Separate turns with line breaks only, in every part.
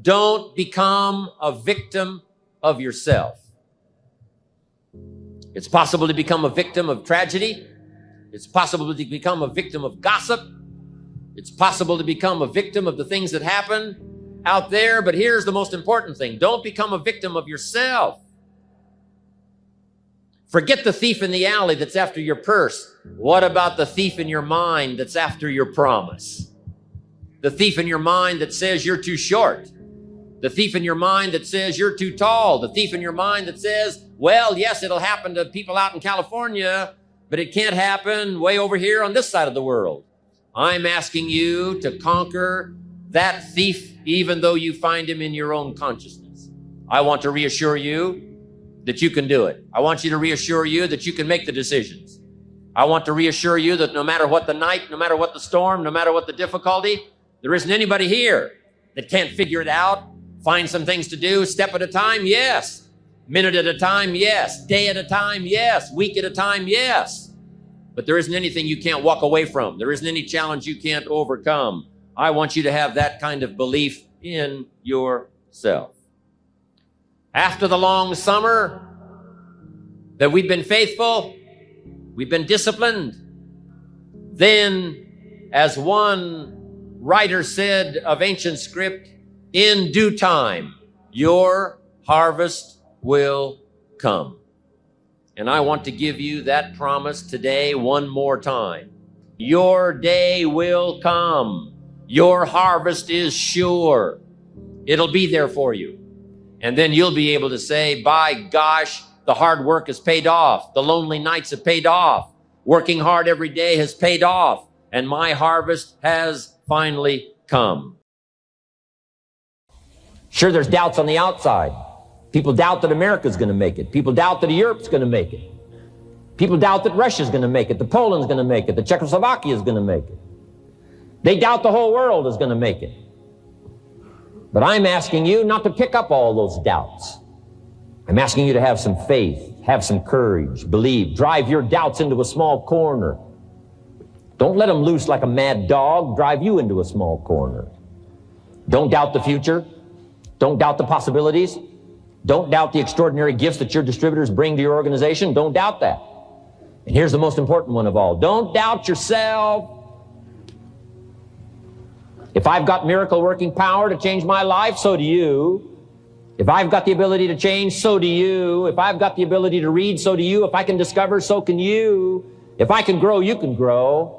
Don't become a victim of yourself. It's possible to become a victim of tragedy. It's possible to become a victim of gossip. It's possible to become a victim of the things that happen out there. But here's the most important thing. Don't become a victim of yourself. Forget the thief in the alley that's after your purse. What about the thief in your mind that's after your promise? The thief in your mind that says you're too short. The thief in your mind that says you're too tall. The thief in your mind that says, well, yes, it'll happen to people out in California, but it can't happen way over here on this side of the world. I'm asking you to conquer that thief, even though you find him in your own consciousness. I want to reassure you that you can do it. I want you to reassure you that you can make the decisions. I want to reassure you that no matter what the night, no matter what the storm, no matter what the difficulty, there isn't anybody here that can't figure it out, find some things to do, step at a time, yes. Minute at a time, yes. Day at a time, yes. Week at a time, yes. But there isn't anything you can't walk away from. There isn't any challenge you can't overcome. I want you to have that kind of belief in yourself. After the long summer that we've been faithful, we've been disciplined, then, as one writer said of ancient script, in due time, your harvest will come. And I want to give you that promise today one more time. Your day will come. Your harvest is sure. It'll be there for you. And then you'll be able to say, by gosh, the hard work has paid off. The lonely nights have paid off. Working hard every day has paid off. And my harvest has finally come. Sure, there's doubts on the outside. People doubt that America's going to make it. People doubt that Europe's going to make it. People doubt that Russia's going to make it, that Poland's going to make it, that Czechoslovakia is going to make it. They doubt the whole world is going to make it. But I'm asking you not to pick up all those doubts. I'm asking you to have some faith, have some courage, believe, drive your doubts into a small corner. Don't let them loose like a mad dog, drive you into a small corner. Don't doubt the future. Don't doubt the possibilities. Don't doubt the extraordinary gifts that your distributors bring to your organization. Don't doubt that. And here's the most important one of all. Don't doubt yourself. If I've got miracle working power to change my life, so do you. If I've got the ability to change, so do you. If I've got the ability to read, so do you. If I can discover, so can you. If I can grow, you can grow.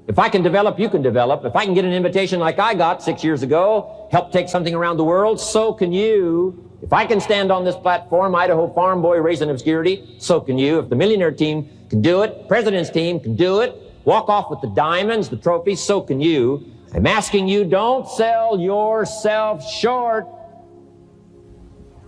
If I can develop, you can develop. If I can get an invitation like I got 6 years ago, help take something around the world, so can you. If I can stand on this platform, Idaho farm boy raised in obscurity, so can you. If the millionaire team can do it, president's team can do it, walk off with the diamonds, the trophies, so can you. I'm asking you, don't sell yourself short.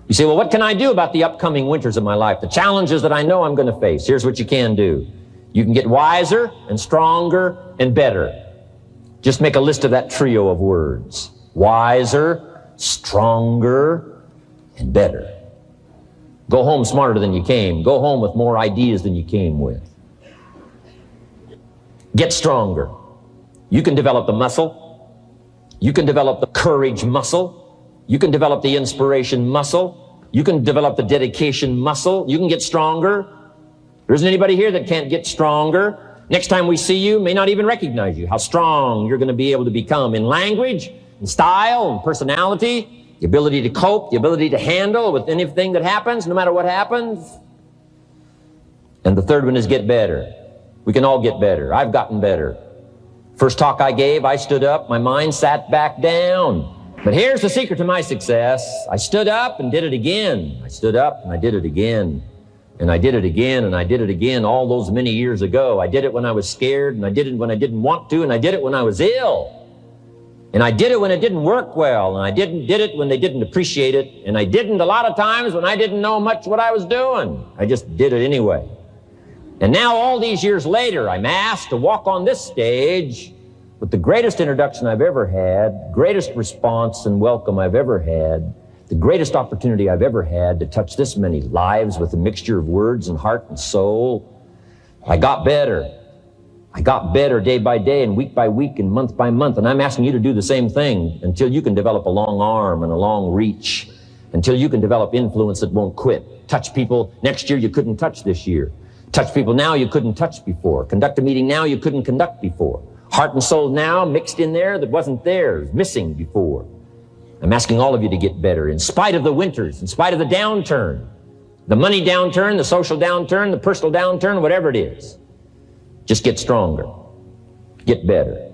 You say, well, what can I do about the upcoming winters of my life, the challenges that I know I'm going to face? Here's what you can do. You can get wiser and stronger and better. Just make a list of that trio of words. Wiser, stronger, and better. Go home smarter than you came. Go home with more ideas than you came with. Get stronger. You can develop the muscle. You can develop the courage muscle. You can develop the inspiration muscle. You can develop the dedication muscle. You can get stronger. There isn't anybody here that can't get stronger. Next time we see you, may not even recognize you, how strong you're going to be able to become in language, in style, and personality. The ability to cope, the ability to handle with anything that happens, no matter what happens. And the third one is get better. We can all get better. I've gotten better. First talk I gave, I stood up, my mind sat back down. But here's the secret to my success. I stood up and did it again. I stood up and I did it again. And I did it again and I did it again all those many years ago. I did it when I was scared, and I did it when I didn't want to, and I did it when I was ill. And I did it when it didn't work well, and I did it when they didn't appreciate it, and I didn't a lot of times when I didn't know much what I was doing. I just did it anyway. And now all these years later, I'm asked to walk on this stage with the greatest introduction I've ever had, greatest response and welcome I've ever had, the greatest opportunity I've ever had to touch this many lives with a mixture of words and heart and soul. I got better. I got better day by day and week by week and month by month, and I'm asking you to do the same thing until you can develop a long arm and a long reach, until you can develop influence that won't quit. Touch people next year you couldn't touch this year. Touch people now you couldn't touch before. Conduct a meeting now you couldn't conduct before. Heart and soul now mixed in there that wasn't there, missing before. I'm asking all of you to get better in spite of the winters, in spite of the downturn, the money downturn, the social downturn, the personal downturn, whatever it is. Just get stronger. Get better.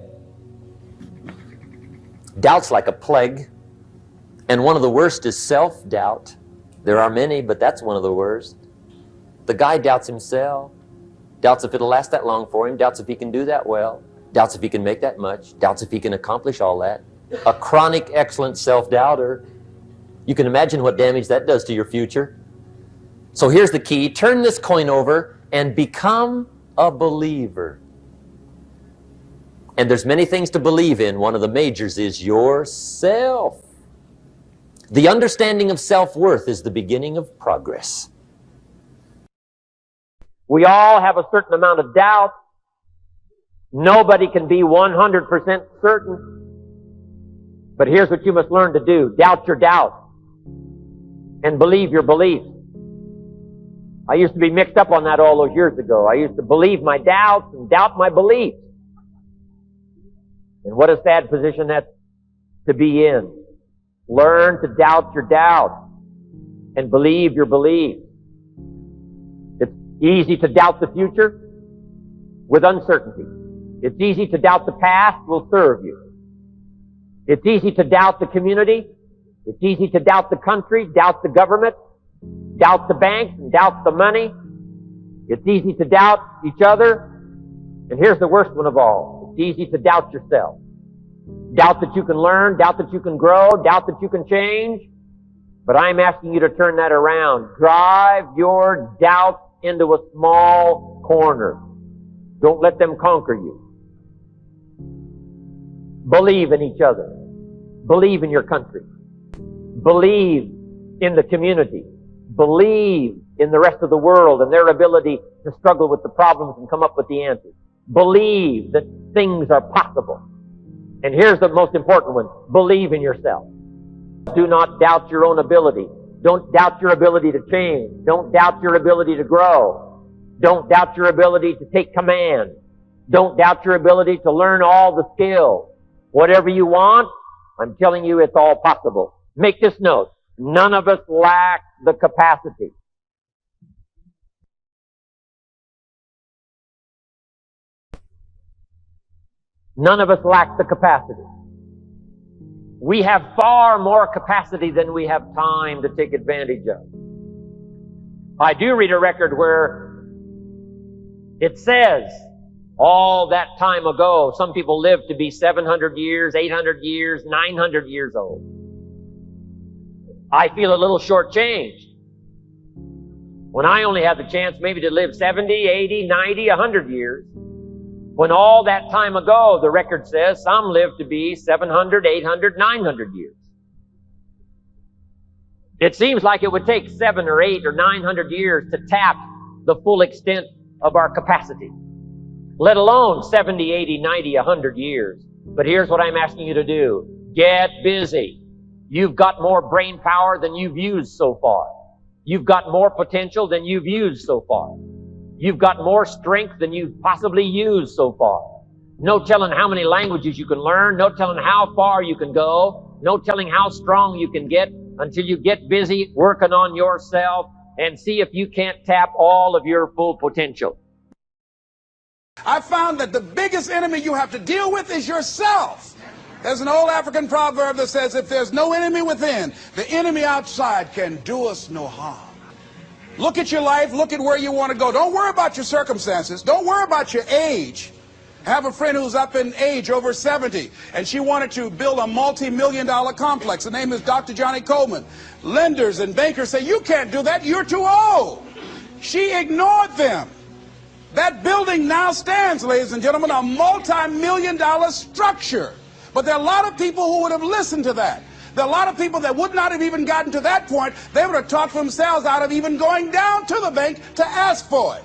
Doubt's like a plague, and one of the worst is self-doubt. There are many, but that's one of the worst. The guy doubts himself, doubts if it'll last that long for him, doubts if he can do that well, doubts if he can make that much, doubts if he can accomplish all that. A chronic, excellent self-doubter. You can imagine what damage that does to your future. So here's the key. Turn this coin over and become a believer. And there's many things to believe in. One of the majors is yourself. The understanding of self-worth is the beginning of progress. We all have a certain amount of doubt. Nobody can be 100% certain. But here's what you must learn to do. Doubt your doubt and believe your beliefs. I used to be mixed up on that all those years ago. I used to believe my doubts and doubt my beliefs. And what a sad position that's to be in. Learn to doubt your doubt and believe your beliefs. It's easy to doubt the future with uncertainty. It's easy to doubt the past will serve you. It's easy to doubt the community. It's easy to doubt the country, doubt the government, doubt the banks, and doubt the money. It's easy to doubt each other. And here's the worst one of all. It's easy to doubt yourself. Doubt that you can learn, doubt that you can grow, doubt that you can change. But I'm asking you to turn that around. Drive your doubts into a small corner. Don't let them conquer you. Believe in each other. Believe in your country. Believe in the community. Believe in the rest of the world and their ability to struggle with the problems and come up with the answers. Believe that things are possible. And here's the most important one. Believe in yourself. Do not doubt your own ability. Don't doubt your ability to change. Don't doubt your ability to grow. Don't doubt your ability to take command. Don't doubt your ability to learn all the skills. Whatever you want, I'm telling you it's all possible. Make this note. None of us lack the capacity. None of us lack the capacity. We have far more capacity than we have time to take advantage of. I do read a record where it says all that time ago, some people lived to be 700 years, 800 years, 900 years old. I feel a little shortchanged when I only had the chance maybe to live 70, 80, 90, 100 years. When all that time ago, the record says, some lived to be 700, 800, 900 years. It seems like it would take 7 or 8 or 900 years to tap the full extent of our capacity, let alone 70, 80, 90, 100 years. But here's what I'm asking you to do. Get busy. You've got more brain power than you've used so far. You've got more potential than you've used so far. You've got more strength than you've possibly used so far. No telling how many languages you can learn. No telling how far you can go. No telling how strong you can get until you get busy working on yourself and see if you can't tap all of your full potential.
I found that the biggest enemy you have to deal with is yourself. There's an old African proverb that says, if there's no enemy within, the enemy outside can do us no harm. Look at your life. Look at where you want to go. Don't worry about your circumstances. Don't worry about your age. I have a friend who's up in age, over 70, and she wanted to build a multi-million-dollar complex. The name is Dr. Johnny Coleman. Lenders and bankers say, you can't do that. You're too old. She ignored them. That building now stands, ladies and gentlemen, a multi-million-dollar structure. But there are a lot of people who would have listened to that. There are a lot of people that would not have even gotten to that point. They would have talked themselves out of even going down to the bank to ask for it.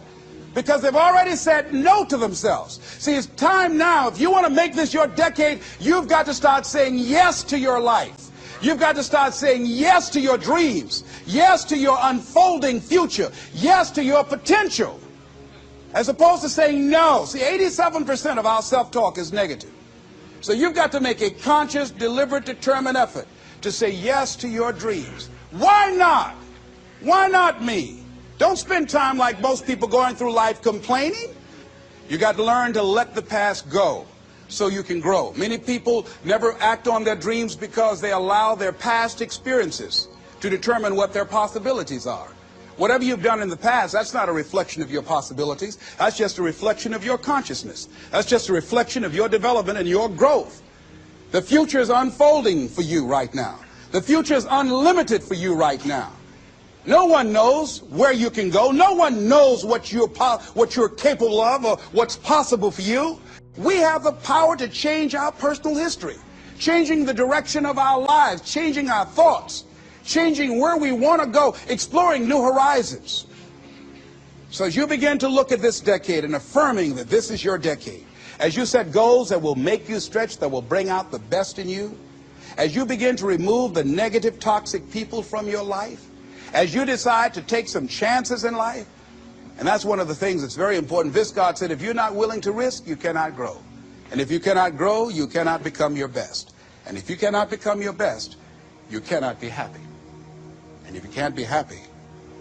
because they've already said no to themselves. See, it's time now. If you want to make this your decade, you've got to start saying yes to your life. You've got to start saying yes to your dreams, yes to your unfolding future, yes to your potential, as opposed to saying no. See, 87% of our self-talk is negative. So you've got to make a conscious, deliberate, determined effort to say yes to your dreams. Why not? Why not me? Don't spend time like most people going through life complaining. You got to learn to let the past go so you can grow. Many people never act on their dreams because they allow their past experiences to determine what their possibilities are. Whatever you've done in the past, that's not a reflection of your possibilities. That's just a reflection of your consciousness. That's just a reflection of your development and your growth. The future is unfolding for you right now. The future is unlimited for you right now. No one knows where you can go. No one knows what you're capable of or what's possible for you. We have the power to change our personal history, changing the direction of our lives, changing our thoughts, changing where we want to go, exploring new horizons. So as you begin to look at this decade and affirming that this is your decade, as you set goals that will make you stretch, that will bring out the best in you, as you begin to remove the negative, toxic people from your life, as you decide to take some chances in life, and that's one of the things that's very important. Viscott said, if you're not willing to risk, you cannot grow. And if you cannot grow, you cannot become your best. And if you cannot become your best, you cannot be happy. And if you can't be happy,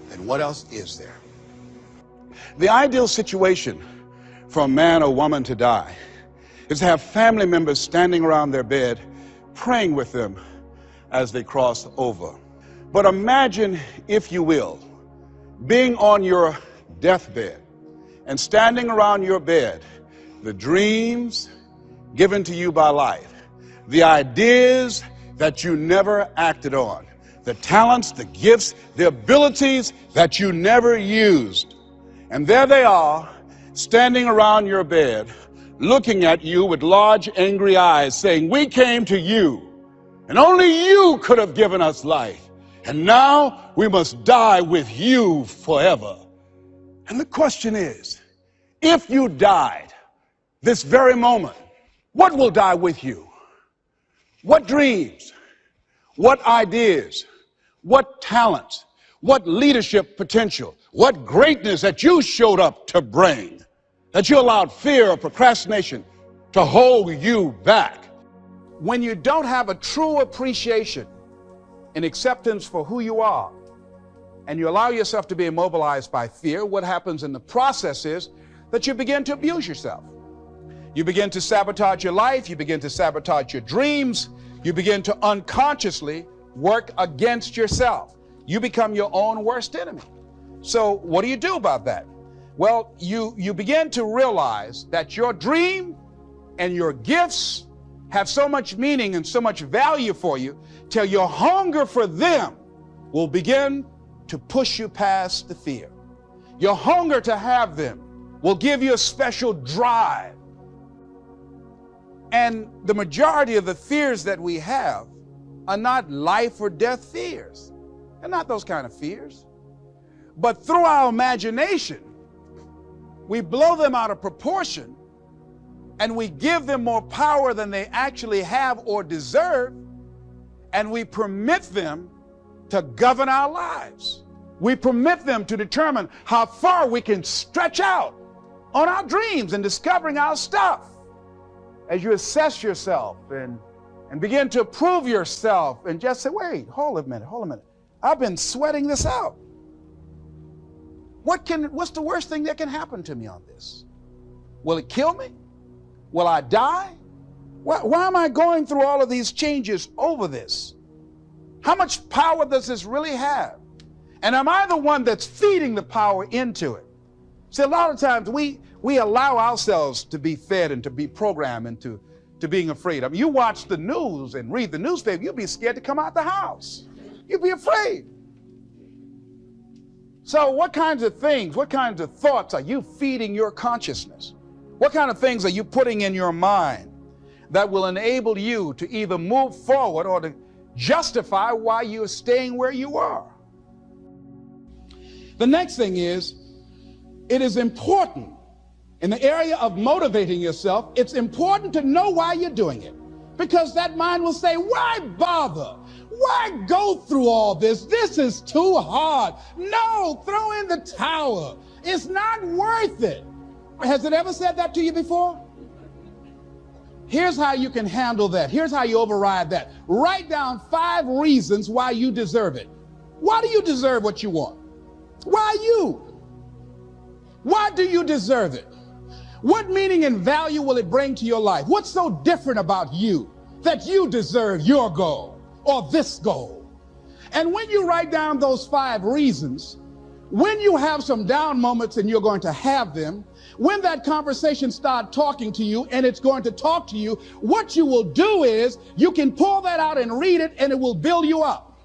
then what else is there? The ideal situation for a man or woman to die is to have family members standing around their bed praying with them as they cross over. But imagine, if you will, being on your deathbed and standing around your bed, the dreams given to you by life, the ideas that you never acted on, the talents, the gifts, the abilities that you never used. And there they are, standing around your bed, looking at you with large, angry eyes, saying, we came to you, and only you could have given us life. And now we must die with you forever. And the question is, if you died this very moment, what will die with you? What dreams? What ideas? What talents? What leadership potential? What greatness that you showed up to bring, that you allowed fear or procrastination to hold you back? When you don't have a true appreciation and acceptance for who you are, and you allow yourself to be immobilized by fear, what happens in the process is that you begin to abuse yourself. You begin to sabotage your life, you begin to sabotage your dreams, you begin to unconsciously work against yourself. You become your own worst enemy. So what do you do about that? Well, you begin to realize that your dream and your gifts have so much meaning and so much value for you till your hunger for them will begin to push you past the fear. Your hunger to have them will give you a special drive. And the majority of the fears that we have are not life or death fears. They're not those kind of fears. But through our imagination, we blow them out of proportion and we give them more power than they actually have or deserve, and we permit them to govern our lives. We permit them to determine how far we can stretch out on our dreams and discovering our stuff. As you assess yourself and begin to prove yourself and just say, wait, hold a minute. I've been sweating this out. What's the worst thing that can happen to me on this? Will it kill me? Will I die? Why am I going through all of these changes over this? How much power does this really have? And am I the one that's feeding the power into it? See, a lot of times we allow ourselves to be fed and to be programmed into being afraid. I mean, you watch the news and read the newspaper, you'll be scared to come out the house. You'll be afraid. So what kinds of things, what kinds of thoughts are you feeding your consciousness? What kind of things are you putting in your mind that will enable you to either move forward or to justify why you're staying where you are? The next thing is, It is important in the area of motivating yourself. It's important to know why you're doing it, because that mind will say, why bother? Why go through all this? This is too hard. No, throw in the towel. It's not worth it. Has it ever said that to you before? Here's how you can handle that. Here's how you override that. Write down 5 reasons why you deserve it. Why do you deserve what you want? Why you? Why do you deserve it? What meaning and value will it bring to your life? What's so different about you that you deserve your goal or this goal? And when you write down those 5 reasons, when you have some down moments, and you're going to have them, when that conversation starts talking to you, and it's going to talk to you, what you will do is you can pull that out and read it, and it will build you up.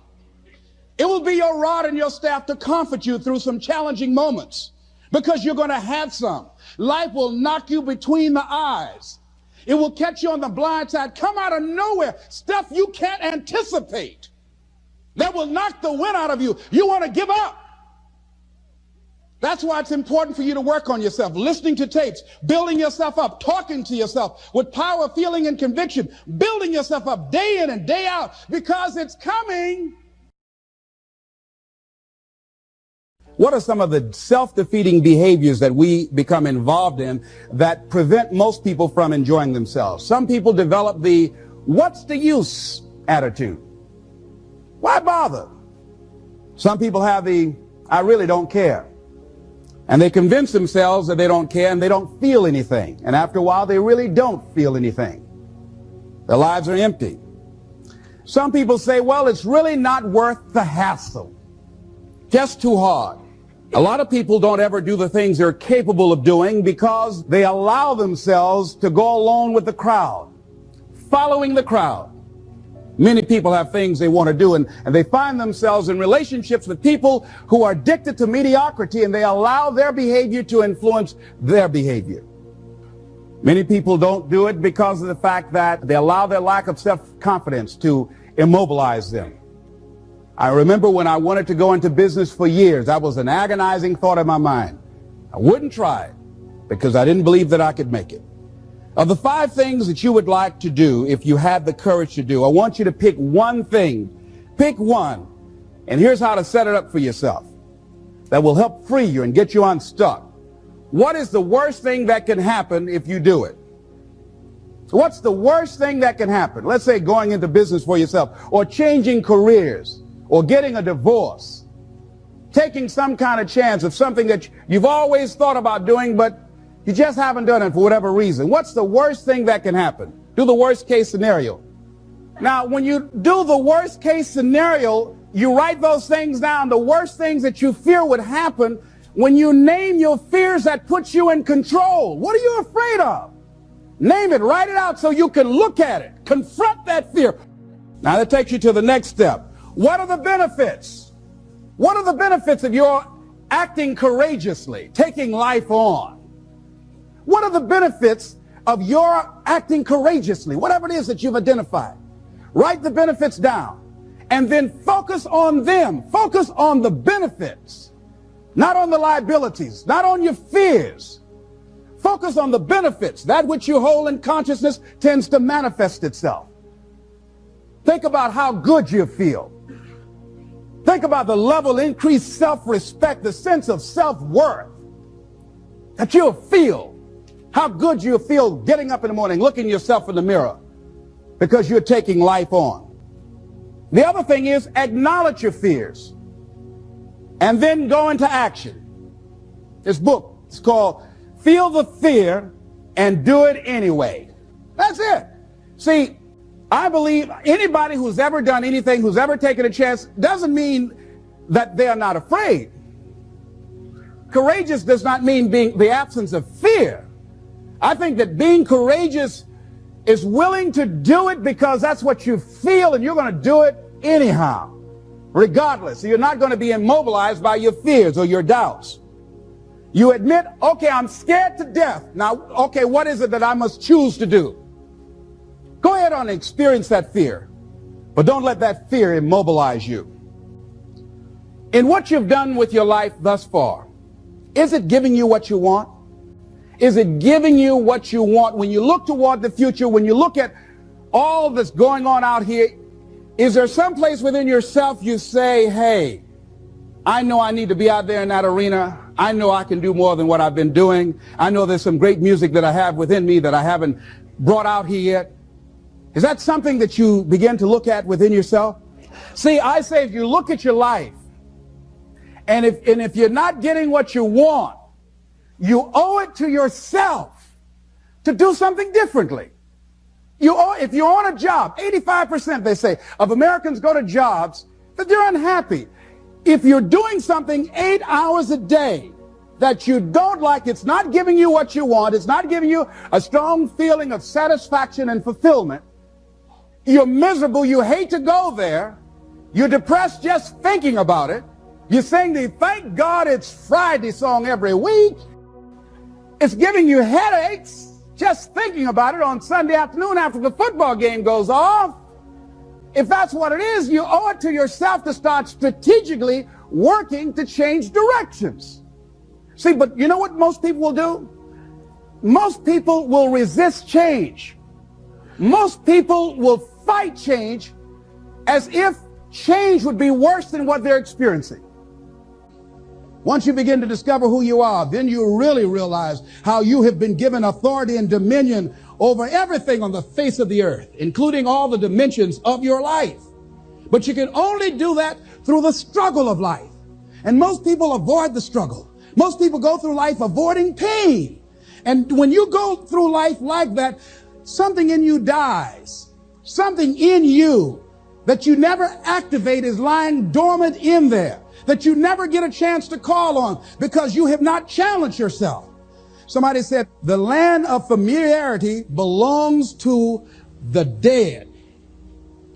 It will be your rod and your staff to comfort you through some challenging moments, because you're going to have some. Life will knock you between the eyes. It will catch you on the blind side, come out of nowhere, stuff you can't anticipate that will knock the wind out of you. You want to give up. That's why it's important for you to work on yourself, listening to tapes, building yourself up, talking to yourself with power, feeling, and conviction, building yourself up day in and day out, because it's coming. What are some of the self-defeating behaviors that we become involved in that prevent most people from enjoying themselves? Some people develop the "what's the use" attitude. Why bother? Some people have the "I really don't care." And they convince themselves that they don't care and they don't feel anything. And after a while, they really don't feel anything. Their lives are empty. Some people say, well, it's really not worth the hassle. Just too hard. A lot of people don't ever do the things they're capable of doing because they allow themselves to go along with the crowd, following the crowd. Many people have things they want to do, and they find themselves in relationships with people who are addicted to mediocrity, and they allow their behavior to influence their behavior. Many people don't do it because of the fact that they allow their lack of self-confidence to immobilize them. I remember when I wanted to go into business for years, that was an agonizing thought in my mind. I wouldn't try it because I didn't believe that I could make it. Of the 5 things that you would like to do if you had the courage to do, I want you to pick one thing. Pick one. And here's how to set it up for yourself that will help free you and get you unstuck. What is the worst thing that can happen if you do it? So what's the worst thing that can happen? Let's say going into business for yourself, or changing careers, or getting a divorce, taking some kind of chance of something that you've always thought about doing, but you just haven't done it for whatever reason. What's the worst thing that can happen? Do the worst case scenario. Now, when you do the worst case scenario, you write those things down, the worst things that you fear would happen. When you name your fears, that puts you in control. What are you afraid of? Name it, write it out so you can look at it, confront that fear. Now that takes you to the next step. What are the benefits? What are the benefits of your acting courageously, taking life on? What are the benefits of your acting courageously? Whatever it is that you've identified. Write the benefits down and then focus on them. Focus on the benefits, not on the liabilities, not on your fears. Focus on the benefits. That which you hold in consciousness tends to manifest itself. Think about how good you feel. Think about the level of increased self-respect, the sense of self-worth that you'll feel. How good you feel getting up in the morning, looking yourself in the mirror because you're taking life on. The other thing is acknowledge your fears and then go into action. This book is called Feel the Fear and Do It Anyway. That's it. See, I believe anybody who's ever done anything, who's ever taken a chance, doesn't mean that they are not afraid. Courageous does not mean being the absence of fear. I think that being courageous is willing to do it because that's what you feel, and you're going to do it anyhow, regardless. So you're not going to be immobilized by your fears or your doubts. You admit, okay, I'm scared to death. Now, okay, what is it that I must choose to do? Go ahead and experience that fear, but don't let that fear immobilize you. In what you've done with your life thus far, Is it giving you what you want? Is it giving you what you want? When you look toward the future, when you look at all that's going on out here, is there some place within yourself you say, hey, I know I need to be out there in that arena. I know I can do more than what I've been doing. I know there's some great music that I have within me that I haven't brought out here yet. Is that something that you begin to look at within yourself? See, I say if you look at your life, and if you're not getting what you want, you owe it to yourself to do something differently. If you're on a job, 85%, they say, of Americans go to jobs that they're unhappy. If you're doing something 8 hours a day that you don't like, it's not giving you what you want, it's not giving you a strong feeling of satisfaction and fulfillment, you're miserable, you hate to go there, you're depressed just thinking about it, you sing the "Thank God It's Friday" song every week, it's giving you headaches just thinking about it on Sunday afternoon after the football game goes off. If that's what it is, you owe it to yourself to start strategically working to change directions. See, but you know what most people will do? Most people will resist change. Most people will fight change as if change would be worse than what they're experiencing. Once you begin to discover who you are, then you really realize how you have been given authority and dominion over everything on the face of the earth, including all the dimensions of your life. But you can only do that through the struggle of life. And most people avoid the struggle. Most people go through life avoiding pain. And when you go through life like that, something in you dies. Something in you that you never activate is lying dormant in there, that you never get a chance to call on because you have not challenged yourself. Somebody said the land of familiarity belongs to the dead.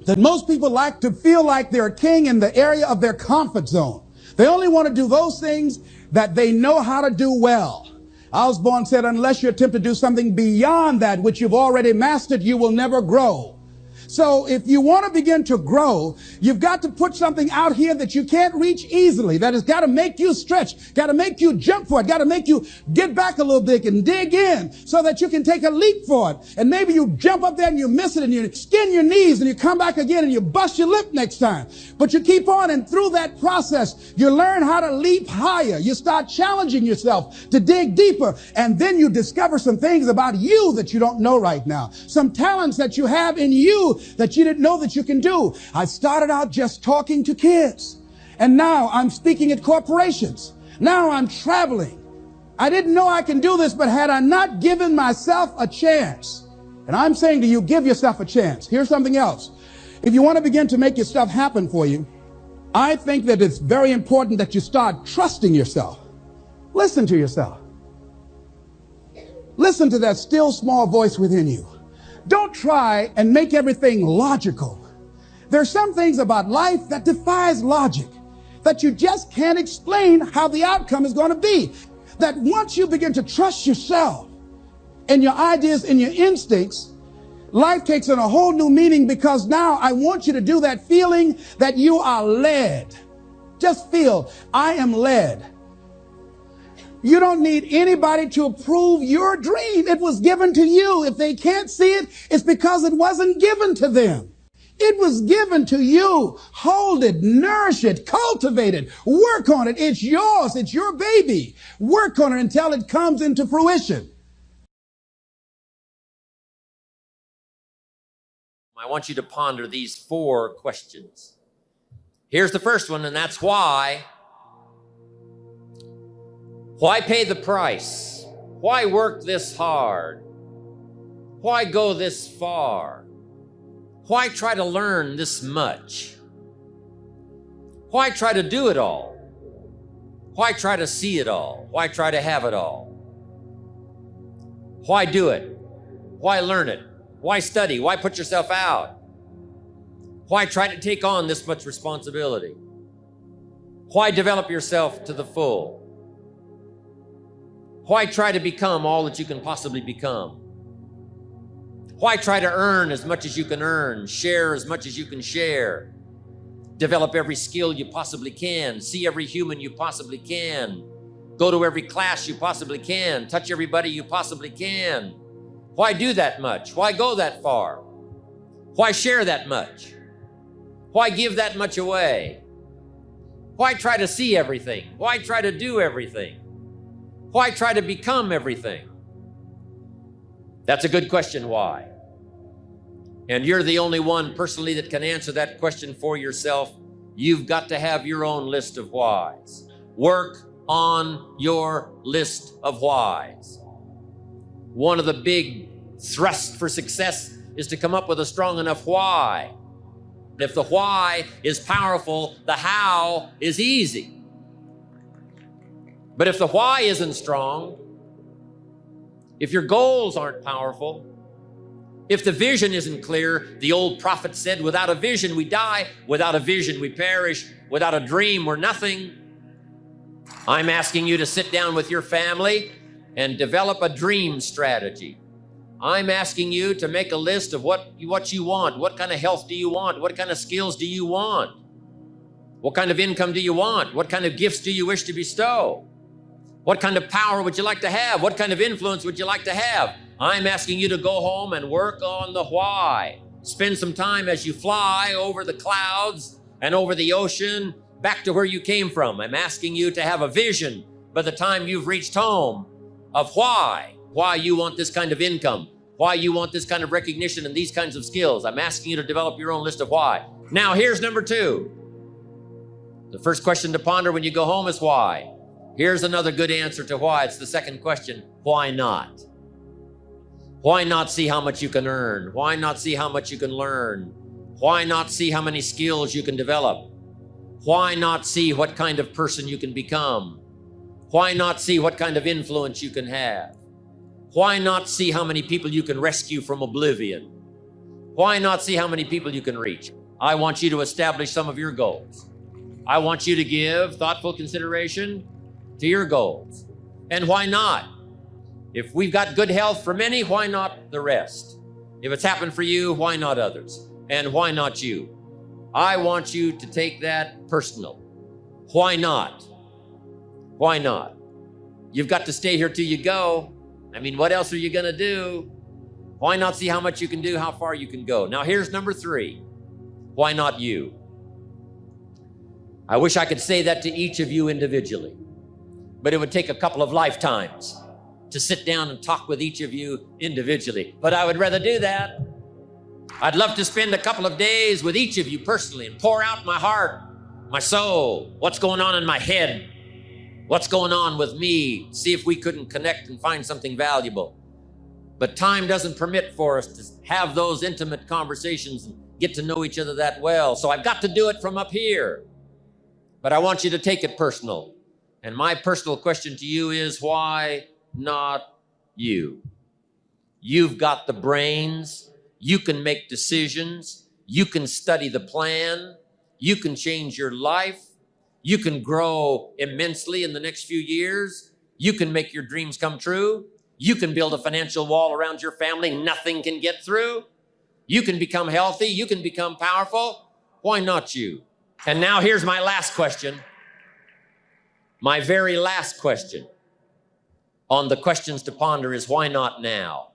That most people like to feel like they're a king in the area of their comfort zone. They only want to do those things that they know how to do well. Osborne said, unless you attempt to do something beyond that which you've already mastered, you will never grow. So if you want to begin to grow, you've got to put something out here that you can't reach easily, that has got to make you stretch, got to make you jump for it, got to make you get back a little bit and dig in so that you can take a leap for it. And maybe you jump up there and you miss it and you skin your knees and you come back again and you bust your lip next time. But you keep on, and through that process, you learn how to leap higher. You start challenging yourself to dig deeper, and then you discover some things about you that you don't know right now, some talents that you have in you that you didn't know that you can do. I started out just talking to kids, and now I'm speaking at corporations. Now I'm traveling. I didn't know I can do this, but had I not given myself a chance, and I'm saying to you, give yourself a chance. Here's something else. If you want to begin to make your stuff happen for you, I think that it's very important that you start trusting yourself. Listen to yourself. Listen to that still small voice within you. Don't try and make everything logical. There are some things about life that defies logic, that you just can't explain how the outcome is going to be. That once you begin to trust yourself and your ideas and your instincts, life takes on a whole new meaning, because now I want you to do that feeling that you are led. Just feel, I am led. You don't need anybody to approve your dream. It was given to you. If they can't see it, it's because it wasn't given to them. It was given to you. Hold it, nourish it, cultivate it, work on it. It's yours. It's your baby. Work on it until it comes into fruition.
I want you to ponder these 4 questions. Here's the first one, and that's why. Why pay the price? Why work this hard? Why go this far? Why try to learn this much? Why try to do it all? Why try to see it all? Why try to have it all? Why do it? Why learn it? Why study? Why put yourself out? Why try to take on this much responsibility? Why develop yourself to the full? Why try to become all that you can possibly become? Why try to earn as much as you can earn, share as much as you can share, develop every skill you possibly can, see every human you possibly can, Go to every class you possibly can. Touch everybody you possibly can. Why do that much? Why go that far? Why share that much? Why give that much away? Why try to see everything? Why try to do everything? Why try to become everything? That's a good question, why? And you're the only one personally that can answer that question for yourself. You've got to have your own list of whys. Work on your list of whys. One of the big thrusts for success is to come up with a strong enough why. If the why is powerful, the how is easy. But if the why isn't strong, if your goals aren't powerful, if the vision isn't clear, the old prophet said, without a vision we die, without a vision we perish, without a dream we're nothing. I'm asking you to sit down with your family and develop a dream strategy. I'm asking you to make a list of what you want. What kind of health do you want? What kind of skills do you want? What kind of income do you want? What kind of gifts do you wish to bestow? What kind of power would you like to have? What kind of influence would you like to have? I'm asking you to go home and work on the why. Spend some time as you fly over the clouds and over the ocean back to where you came from. I'm asking you to have a vision by the time you've reached home of why you want this kind of income, why you want this kind of recognition and these kinds of skills. I'm asking you to develop your own list of why. Now, here's number 2. The first question to ponder when you go home is why. Here's another good answer to why. It's the second question. Why not? Why not see how much you can earn? Why not see how much you can learn? Why not see how many skills you can develop? Why not see what kind of person you can become? Why not see what kind of influence you can have? Why not see how many people you can rescue from oblivion? Why not see how many people you can reach? I want you to establish some of your goals. I want you to give thoughtful consideration to your goals. And why not? If we've got good health for many, why not the rest? If it's happened for you, why not others? And why not you? I want you to take that personal. Why not? Why not? You've got to stay here till you go. I mean, what else are you going to do? Why not see how much you can do, how far you can go? Now, here's number 3. Why not you? I wish I could say that to each of you individually, but it would take a couple of lifetimes to sit down and talk with each of you individually. But I would rather do that. I'd love to spend a couple of days with each of you personally and pour out my heart, my soul, what's going on in my head, what's going on with me, see if we couldn't connect and find something valuable. But time doesn't permit for us to have those intimate conversations and get to know each other that well. So I've got to do it from up here. But I want you to take it personal. And my personal question to you is, why not you? You've got the brains. You can make decisions. You can study the plan. You can change your life. You can grow immensely in the next few years. You can make your dreams come true. You can build a financial wall around your family nothing can get through. You can become healthy. You can become powerful. Why not you? And now here's my last question. My very last question on the questions to ponder is, why not now?